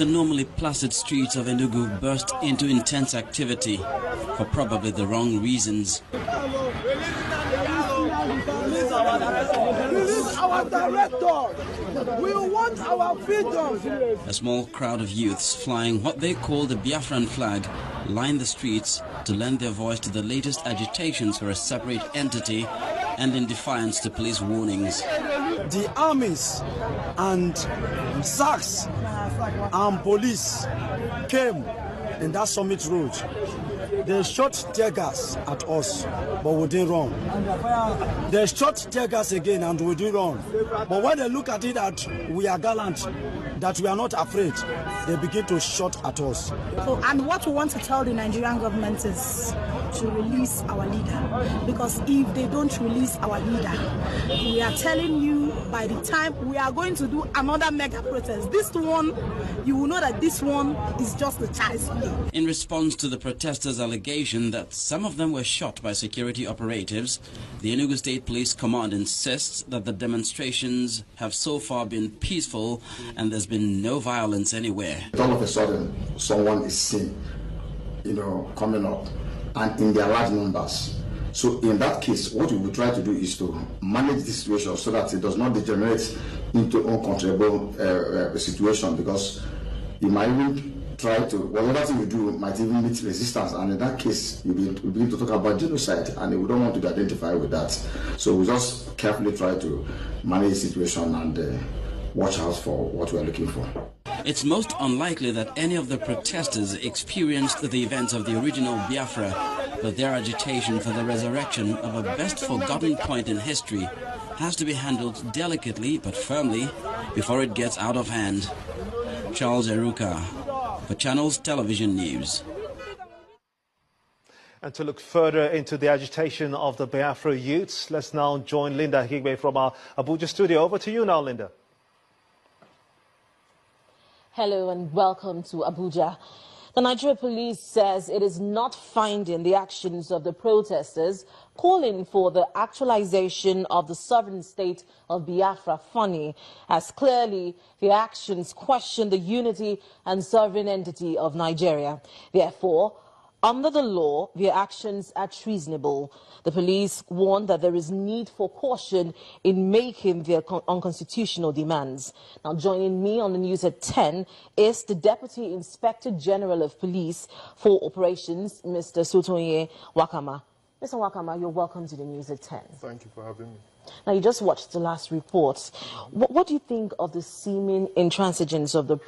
the normally placid streets of Enugu burst into intense activity for probably the wrong reasons. Release our director. We want our freedom. A small crowd of youths flying what they call the Biafran flag lined the streets to lend their voice to the latest agitations for a separate entity and in defiance to police warnings. The armies and SACs and police came in that summit road. They shot tear gas at us, but we didn't run. They shot tear gas again and we didn't run. But when they look at it that we are gallant, that we are not afraid, they begin to shoot at us. And what we want to tell the Nigerian government is to release our leader. Because if they don't release our leader, we are telling you by the time we are going to do another mega protest. This one, you will know that this one is just the child's play. In response to the protesters' allegation that some of them were shot by security operatives, the Enugu State Police Command insists that the demonstrations have so far been peaceful and there's been no violence anywhere. All of a sudden, someone is seen, coming up, and in their large numbers. So in that case, what we will try to do is to manage the situation so that it does not degenerate into uncontrollable situation, because you might even try to, whatever thing you do might even meet resistance, and in that case, you begin to talk about genocide, and we don't want to be identified with that. So we just carefully try to manage the situation and watch out for what we are looking for. It's most unlikely that any of the protesters experienced the events of the original Biafra, but their agitation for the resurrection of a best forgotten point in history has to be handled delicately but firmly before it gets out of hand. Charles Eruka for Channels Television News. And to look further into the agitation of the Biafra youths, let's now join Linda Higbe from our Abuja studio. Over to you now, Linda. Hello and welcome to Abuja. The Nigeria police says it is not finding the actions of the protesters calling for the actualization of the sovereign state of Biafra funny, as clearly the actions question the unity and sovereign entity of Nigeria. Therefore, under the law, their actions are treasonable. The police warn that there is need for caution in making their unconstitutional demands. Now, joining me on the news at 10 is the Deputy Inspector General of Police for Operations, Mr. Sotonye Wakama. Mr. Wakama, you're welcome to the news at 10. Thank you for having me. Now, you just watched the last report. What do you think of the seeming intransigence of the